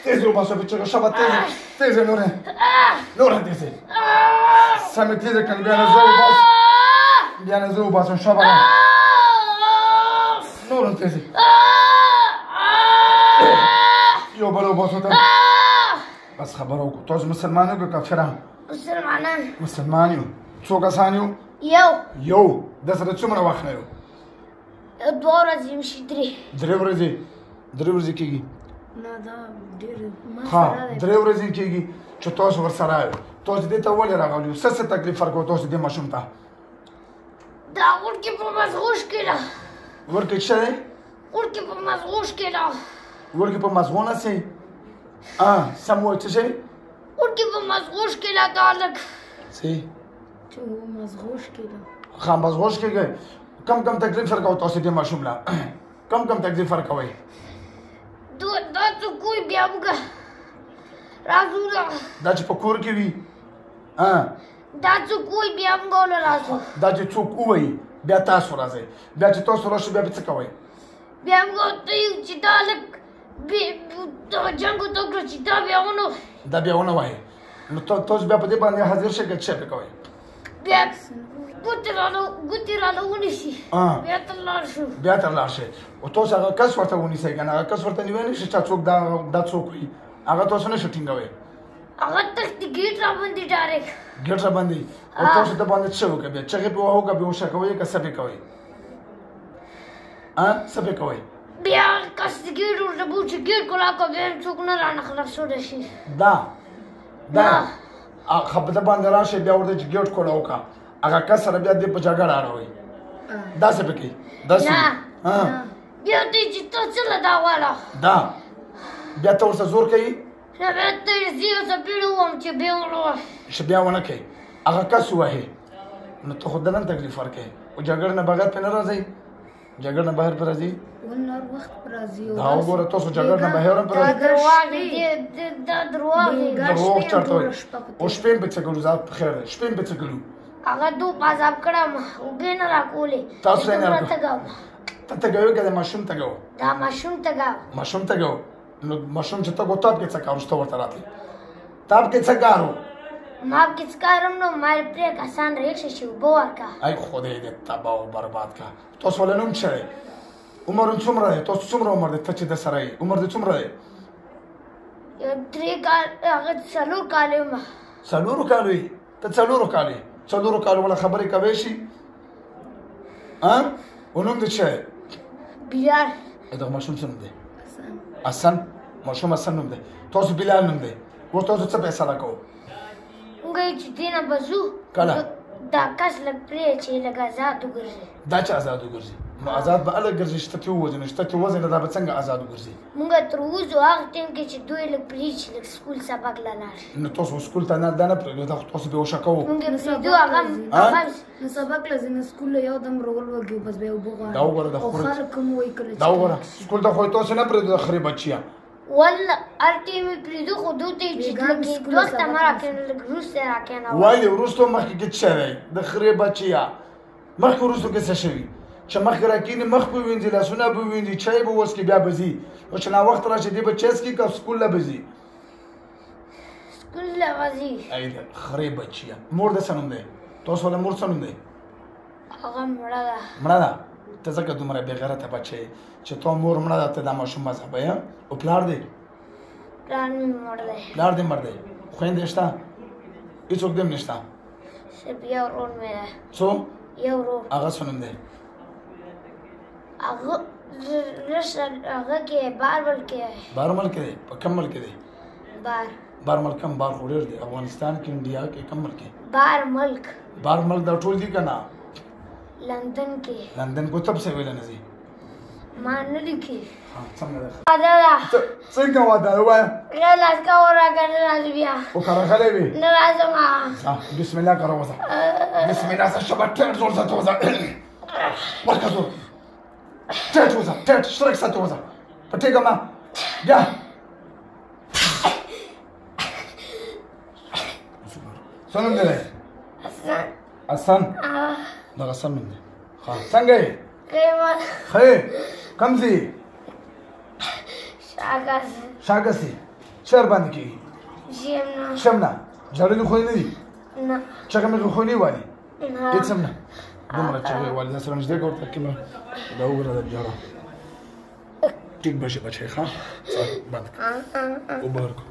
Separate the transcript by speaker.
Speaker 1: تيزي وباسو بيتشغل شبا تيزي نورا تيزي سامي تيزي كان بيانا زو باسو شبا نورا تيزي يو بلو باسو تم بس خبروكو توز مسلمانيو كافران مسلمانيو څو کسانیو یو د سره څومره وخت نه یو
Speaker 2: 2 ورځې مشي
Speaker 1: 3 ورځې کېږي
Speaker 2: نه دا ډېر
Speaker 1: ها 3 ورځې کېږي چې تاسو ورسره یو تاسو دې ته ولې راغلي یو څه تکلیف ورکوو تاسو دې ماشوم ته
Speaker 2: دا ورکې په مزغوش کې ده
Speaker 1: ورکې څه دی
Speaker 2: ورکې په مزغوش کې ده
Speaker 1: ورکې په مزغونه سي سم وایي څه شی
Speaker 2: ورکې په مزغوش کې ده دا لږ
Speaker 1: سي
Speaker 2: چې مزغوش کې ده
Speaker 1: ها مزغوش کېږي کم تکلیف ورکوو تاسو دې ماشوم له کم تکلیف ورکوئ
Speaker 2: دا څه کوی بیا موږ راځو
Speaker 1: دا چې په کور کې وي
Speaker 2: دا څه کوی بیا موږ له راځو
Speaker 1: دا چې څوک ووایي بیا تاسو راځئ بیا چې تاسو راشئ بیا څه کوئ
Speaker 2: بیا موږ ته یو چې دا لږ جنګ وته کړو چې دا بیا ونه
Speaker 1: وایي نو تاسو بیا په دې باندې حاضر شئ که څه پې کوئ
Speaker 2: بیا ګوتې راله ونیسي بیا تر لاړ
Speaker 1: شئ او تاسو هغه کس ورته ونیسئ که نه هغه کس ورته نیوی نه شي چې څوک دا څوک وي هغه تاسو نه شئ ټینګوئ
Speaker 2: هغه تښتي ګیټ راباندې ډایرکټ
Speaker 1: ګیټ راباندې او تاسو د باندې څه وکړئ بیا چغې پې وهو که بېهوشه کوئ که څه پې کوئ څه پې کوئ
Speaker 2: بیا کس ګیټ ورته بو چې ګیټ کولا که بیا څوک نه رانه خلاصولی شي
Speaker 1: دا خپله باندې راشئ بیا ورته چې ګیټ کولا وکړه هغه کس سره بیا دې په جګړه اړوئ داسې پکې داسې
Speaker 2: بیا ته چې ته څه له دا واله
Speaker 1: دا بیا ته ورته زور کوي
Speaker 2: نه بیا ته یې زه یو څه پیړه ووم چې بیا
Speaker 1: چې بیا ونه کوي هغه کس ووهې نو ته خو دننه تکلیف ورکوې او جګړې نه بغیر پرې نه راځئ جګړې نه بهر پرې راځي دا وګوره تاسو جګړې نه بهر هم پرې
Speaker 2: دا دروغ دی
Speaker 1: دروغ چېرته وایي او شپې هم پې څه کوو زه خیر دی شپې هم پې څه کوو
Speaker 2: هغه دوب عذاب کړم اوبې نه راکولې
Speaker 1: تاسو یې نه راکوو ته تګوې که د ماشوم تګو
Speaker 2: دا ماشوم
Speaker 1: تګو نو ماشوم چې تګو تاب کې څه کار وروسته ورته راتلی تاب کې څه کار و
Speaker 2: ما کې څه کارم نو ما یې پرېږه آسان ریکشه چې اوبه ورکړه
Speaker 1: ای خدای دې تباه او برباد کړه تاسو ولې نوم څه دی عمر څومره دی تاسو څومره عمر دی ته چې د سره یې عمر دې څومره دی
Speaker 2: 3 کال هغه 4 کال یم
Speaker 1: 4 کال وي ته 4 کال یې 4 کال ولا خبرې کوي شي او نوم دې څه
Speaker 2: بلال
Speaker 1: دا ماشوم څه نوم دی حسن ماشوم حسن نوم دی تاسو بلال نوم دی اوس تاسو څه فیصله کوو
Speaker 2: موږ چې دې نه بځو
Speaker 1: کله
Speaker 2: دا کس لږ پرې چې لږ ازاد وګرځي
Speaker 1: دا چې ازاد وګرځي نو ازاد به الګ ګرځي چې ته ووځي نو چې ته وځې دا به څنګه ازاد وګرځي
Speaker 2: موږ تر اوسه هغه ټیم کې چې دوی لږ پرې چې لږ سکول سبق له لاړ
Speaker 1: نو تاسو سکول ته نه دا نه پرېږدو دا خو تاسو بېهوشه کوو
Speaker 2: موږ یې پرېږدو هغه
Speaker 3: نو سبق له ځینې سکول له یو دم رول وږي بس بیا اوبه غواړي
Speaker 1: دا وګوره د
Speaker 3: او خلک هم وایي کله
Speaker 1: دا وګوره سکول ته خو یې تاسو نه پرېږدو د خرې بچیه
Speaker 2: والله هر ټیم یې پرېږدو خو دوی ته یې چې لږ وخته مه راکېنه لږ وروسته یې راکېنه
Speaker 1: ولې وروسته مخکې کې څه دی د خرې بچیه مخکې وروسته کې څه شوي چې مخکې راکېني مخ به وینځي لاسونه به وینځي چای به وڅکي بیا به ځي او چې ناوخته راشي دی به چای څکي که سکول له به ځي
Speaker 2: سکول له به ځي
Speaker 1: ای د خرې بچیه مور د څه نوم دی تاسو له مور څه نوم دی
Speaker 2: هغه
Speaker 1: مړه ده ته ځکه دومره بېغیرته بچی چې تا مور مړه ده ته دا ماشوم مذهبه یې او پلار دی
Speaker 2: پلار مې مړ دی
Speaker 1: پلار دې مړ دی خویندې شته هېڅوک دې هم نشته
Speaker 2: صرف یو ورور مې دی
Speaker 1: څو
Speaker 2: یو ورور
Speaker 1: هغه څه نوم دی
Speaker 2: هغه کې بار ملک دی
Speaker 1: بار ملک دی په کوم ملک دی بار ملک هم بار خو ډېر دی افغانستان کې انډیا کې کوم ملک دی بار ملک دا ټول دي که نه
Speaker 2: لندن کې
Speaker 1: لندن کوتب څه ویله نه ځي
Speaker 2: ما نه لیکي
Speaker 1: څنګه ده
Speaker 2: واده ده
Speaker 1: څنګه واده ده ووایه
Speaker 2: لاس کا وراکه نه راځي بیا
Speaker 1: خو که راغلی وي
Speaker 2: نه راځم
Speaker 1: بسم الله که راوځه بسم الله ځه شبه ټیټ زور ځه ته وځه ورکه زور ټیټ وځه ټیټ شرک ساته وځه په ټیګه ما بیا څه نوم دی حسن دغه حسن نوم دی ښه څنګه یې ښه یې کوم ځای شاګسي چیر باندې کېږي شمنا ژړلي خو نه دي چغه مې خو نه وایي هېڅ هم نه دومره چغې والي دا سره نږدې که ورته کېمه دا وګوره دا بجاره ټیک به شي بچی ښه بند کړه اوبه ورکړه